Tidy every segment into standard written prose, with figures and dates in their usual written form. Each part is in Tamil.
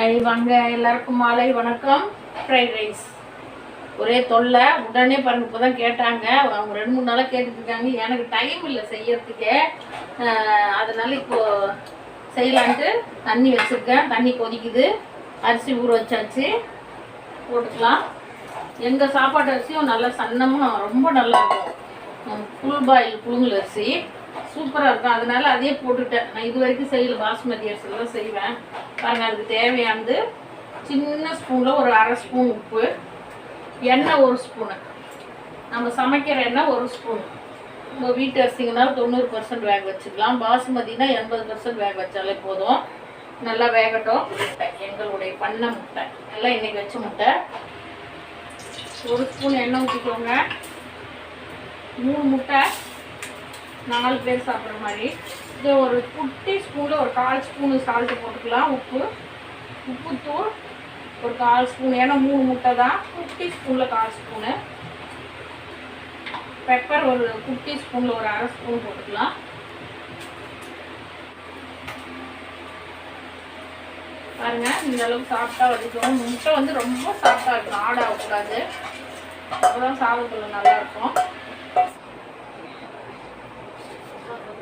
ஹாய் வாங்க எல்லாருக்கும் மாலை வணக்கம். ஃப்ரைட் ரைஸ் ஒரே தொல்லை. உடனே பாருங்க இப்போ தான் கேட்டாங்க. அவங்க 2-3 நாளாக கேட்டுட்டு இருக்காங்க. எனக்கு டைம் இல்லை செய்யறதுக்கே. அதனால இப்போது செய்யலான்ட்டு தண்ணி வச்சுருக்கேன். தண்ணி கொதிக்குது. அரிசி ஊற வச்சாச்சு, போட்டுக்கலாம். எங்கள் சாப்பாட்டு அரிசியும் நல்லா சன்னமாக ரொம்ப நல்லா இருக்கும். ஃபுல் பாயில் புழுங்கல் அரிசி சூப்பராக இருக்கும். அதனால அதே போட்டுட்டேன். நான் இது வரைக்கும் செய்யல. பாஸ்மதி அரிசியில் தான் செய்வேன். பாருங்கள், அதுக்கு தேவையானது சின்ன ஸ்பூனில் ஒரு 1/2 ஸ்பூன் உப்பு, எண்ணெய் 1 ஸ்பூனு, நம்ம சமைக்கிற எண்ணெய் 1 ஸ்பூன். உங்கள் வீட்டு அரிசிங்கனால 90% வேக வச்சுக்கலாம். பாசுமதினா 80% வேக வச்சாலே போதும். நல்லா வேகட்டும். எங்களுடைய பண்ண முட்டை, நல்லா இன்றைக்கி வச்ச முட்டை. 1 ஸ்பூன் எண்ணெய் ஊற்றிக்கோங்க. 3 முட்டை, 4 பேர் சாப்பிட்ற மாதிரி. இது ஒரு குட்டி ஸ்பூனில் ஒரு 1/4 ஸ்பூனு சால்ட்டு போட்டுக்கலாம். உப்புத்தூள் ஒரு 1/4 ஸ்பூன். ஏன்னா 3 முட்டை தான். குட்டி ஸ்பூனில் 1/4 ஸ்பூனு. பெப்பர் ஒரு குட்டி ஸ்பூனில் ஒரு 1/2 ஸ்பூன் போட்டுக்கலாம். பாருங்கள், இந்த அளவுக்கு சாஃப்டாக வச்சுக்கணும். முட்டை வந்து ரொம்ப சாஃப்டாக இருக்கணும், ஆடாகக்கூடாது. அப்போ தான் சாதத்தில் நல்லாயிருக்கும்.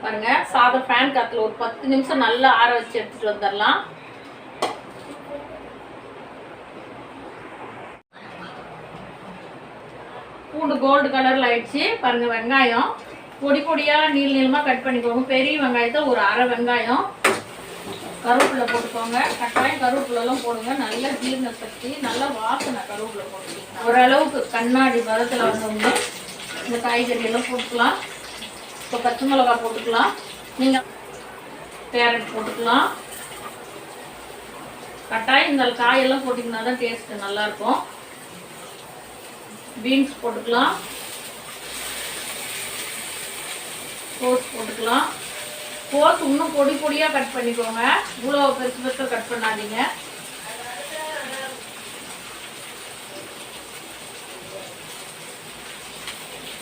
பாருங்க, சாதம் ஃபேன் காத்துல ஒரு 10 நிமிஷம் நல்லா ஆற வச்சு எடுத்துட்டு வந்துடலாம். பூண்டு கோல்டு கலர்ல ஆயிடுச்சு. பாருங்க, வெங்காயம் பொடி பொடியா நீளமா கட் பண்ணிக்கோங்க. பெரிய வெங்காயத்தை ஒரு 1/2 வெங்காயம். கருவேப்பிலை போட்டுக்கோங்க. கட்டாயம் கருவேப்பிலெல்லாம் போடுங்க. நல்ல ஜீரண சக்தி, நல்ல வாசனை. கருவேப்பிலை போட்டுக்கிங்க. ஓரளவுக்கு கண்ணாடி பதத்தில் வந்தோம்னா இந்த காய்கறி எல்லாம் போட்டுக்கலாம். இப்போ பச்சை மிளகா போட்டுக்கலாம். நீங்கள் கேரட் போட்டுக்கலாம். கட்டாயம் இந்த காயெல்லாம் போட்டிங்கன்னா தான் டேஸ்ட்டு நல்லாயிருக்கும். பீன்ஸ் போட்டுக்கலாம். கோஸ் போட்டுக்கலாம். கோஸ் இன்னும் பொடி பொடியாக கட் பண்ணிக்கோங்க. இவ்வளோ பெருசு பெருசாக கட் பண்ணாதீங்க.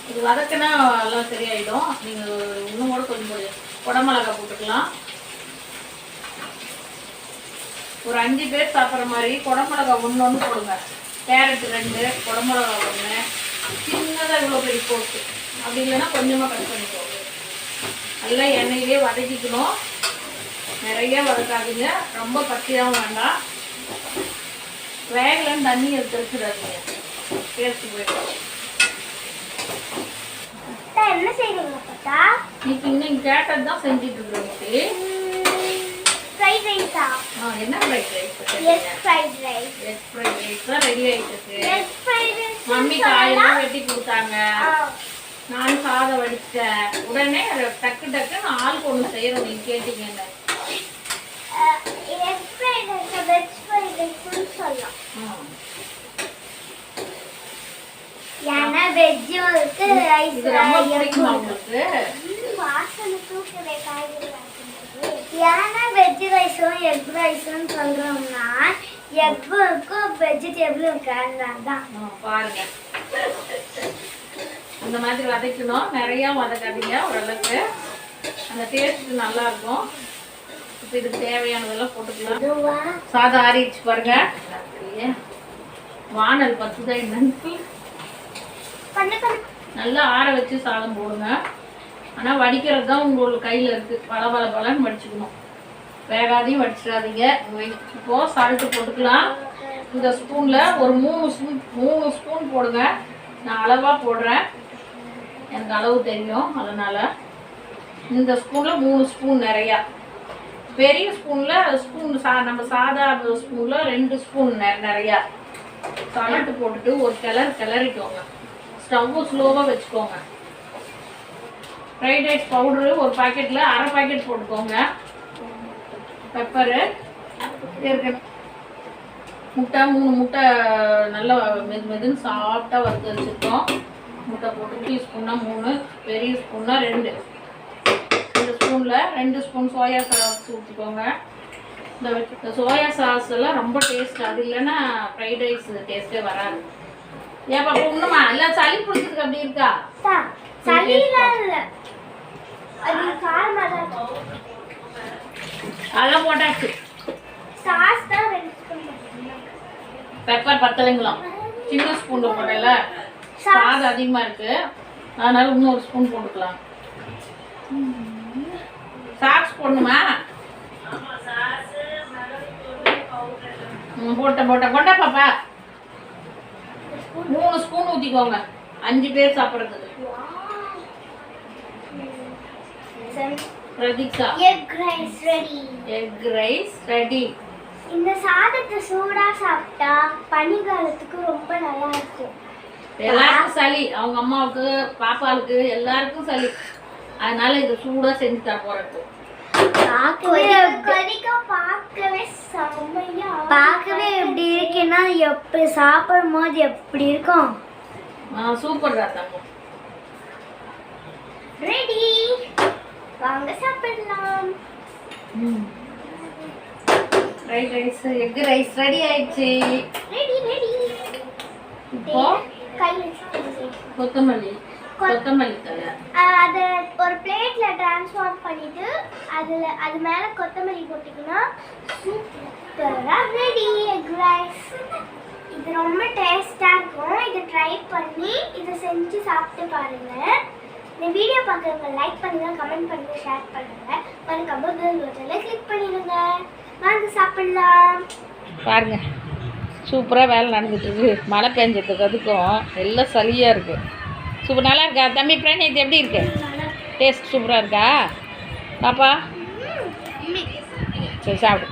இது வதக்கினா எல்லாம் சரியாயிடும். நீங்கள் இன்னும் கூட கொஞ்சம் குடமிளகா போட்டுக்கலாம். ஒரு 5 பேர் சாப்பிட்ற மாதிரி குடமிளகா 1 போடுங்க. கேரட் 2, குடமிளகா 1, சின்னதாக இவ்வளோ பெரிய போட்டு. அப்படி இல்லைன்னா கொஞ்சமாக கட் பண்ணிக்கோங்க. நல்லா எண்ணெயிலே வதக்கிக்கணும். நிறைய வதக்காதீங்க, ரொம்ப பச்சையாகவும் வேண்டாம். வேகலன்னு தண்ணி எடுத்து வச்சுடாதீங்க, டேஸ்ட் போயிடும். என்ன செய்வீங்க பாத்தா? நீங்க கேட்டது தான் செஞ்சிட்டு இருக்கோம். ஃப்ரைட் ரைஸா? என்ன fried rice? Egg fried rice. Egg fried rice தான் ரெடி ஆயிடுச்சு. எக் ஃப்ரைட் ரைஸ் மம்மி காயெல்லாம் வெட்டி கொடுத்தாங்க. நான் சாதம் வடிச்சேன். உடனே டக்கு டக்குன்னு ஆளுக்கு ஒன்று செய்யறோம். நீங்க கேட்டீங்கன்னு egg fried rice veg fried ரைஸ்னு சொல்லலாம். ஏன்னா வெஜ்ஜும் இருக்கு, ரைஸ் ரொம்ப பிடிக்குமா உங்களுக்கு? வாசனை தூக்குதே காய்கறி வாசனை. ஏன்னா வெஜ் ரைஸும் எக் ரைஸும் சொல்றோம்னா எக்கும் இருக்கும் வெஜிடபிளும் இருக்கு. அதனால்தான் பாருங்க, அந்த மாதிரி வதக்கணும். நிறையா வதக்காதீங்க, ஓரளவுக்கு அந்த டேஸ்ட் நல்லா இருக்கும். இப்போ இதுக்கு தேவையானதெல்லாம் போட்டுக்கலாம். சாதம் ஆறிடுச்சு பாருங்க. வானல் பத்துதான் என்னன்னு நல்லா ஆற வச்சு சாதம் போடுங்க. ஆனால் வடிக்கிறது தான் உங்களுக்கு கையில் இருக்குது. பலன்னு வடிச்சுக்கணும். வேகாதையும் வடிச்சிடாதீங்க. இப்போது சால்ட்டு போட்டுக்கலாம். இந்த ஸ்பூனில் ஒரு 3 ஸ்பூன் போடுங்க. நான் அளவாக போடுறேன், எனக்கு அளவு தெரியும். அதனால் இந்த ஸ்பூனில் 3 ஸ்பூன் நிறையா. பெரிய ஸ்பூனில் நம்ம சாதா ஸ்பூனில் 2 ஸ்பூன் நிறையா சால்ட்டு போட்டுட்டு ஒரு கிளறிக்கோங்க. ஸ்டவ்வு ஸ்லோவாக வச்சுக்கோங்க. ஃப்ரைட் ரைஸ் பவுடரு ஒரு பாக்கெட்டில் 1/2 பாக்கெட் போட்டுக்கோங்க. பெப்பரு முட்டை 3 முட்டை நல்லா மெதுன்னு சாஃப்டாக வறுத்து வச்சுருக்கோம். முட்டை போட்டு டீஸ்பூன்னா 3, பெரிய ஸ்பூன்னா 2. இந்த ஸ்பூனில் 2 ஸ்பூன் சோயா சாஸ் ஊற்றிக்கோங்க. இந்த சோயா சாஸ் எல்லாம் ரொம்ப டேஸ்ட். அது இல்லைன்னா ஃப்ரைட் ரைஸ் டேஸ்ட்டே வராது. ஏப்பா ஒண்ணுமா இல்ல சளி பிடிச்சதுக்கு அப்படி இருக்கா? சளிலாம் இல்ல, அது காரமா தான். அதெல்லாம் போட்டாச்சு. சாஸ் தான் 2 ஸ்பூன் பெப்பர் பத்தலைங்களாம். சின்ன ஸ்பூனில் போடல, சாதம் அதிகமாக இருக்குது, அதனால் இன்னொரு ஸ்பூன் போட்டுக்கலாம். சாக்ஸ் போடணுமா? போட்டேன் கொண்டா பாப்பா. 3 ஸ்பூன் ஊற்றிக்கோங்க, 5 பேர் சாப்பிட்றதுக்கு. Pratiksha, egg rice ready. Egg rice ready. இந்த சாதத்தை சூடா சாப்பிட்டா பனிக்காலத்துக்கு ரொம்ப நல்லா இருக்கும். எல்லாருக்கும் சளி, அவங்க அம்மாவுக்கு பாப்பாவுக்கு எல்லாருக்கும் சளி, அதனால இதை சூடா செஞ்சு தர போறது. பார்க்கவே எப்படி இருக்குன்னா எப்படி சாப்பிடும் போது எப்படி இருக்கும். சூப்பர் தான். ரெடி, வாங்க சாப்பிடலாம். Fried rice, egg rice ready ஆயிடுச்சு. Ready ready. இப்போ கொத்தமல்லி தலை அதை ஒரு பிளேட்ல ட்ரான்ஸ்ஃபார்ம் பண்ணிட்டு அது மேல கொத்தமல்லி போட்டிங்கன்னா சூப்பரா ரெடி எக் ரைஸ். இது ரொம்ப டேஸ்டா இருக்கும். இதை ட்ரை பண்ணி இதை செஞ்சு சாப்பிட்டு பாருங்க. இந்த வீடியோ பார்க்குறவங்க லைக் பண்ணுங்க, கமெண்ட் பண்ணுங்க, ஷேர் பண்ணுங்க. மறக்காம பெல் பட்டனை கிளிக் பண்ணிடுங்க. வாங்க சாப்பிடலாம். பாருங்க, சூப்பராக வேலை நடந்துட்டு இருக்கு. மழை பெஞ்சதுக்கு அதுக்கும் எல்லாம் சளியாக இருக்கு. சூப்பர், நல்லா இருக்கா தம்பி? ஃப்ரெண்ட் இது எப்படி இருக்கு? டேஸ்ட் சூப்பராக இருக்கா பாப்பா? சரி சாப்பிடு.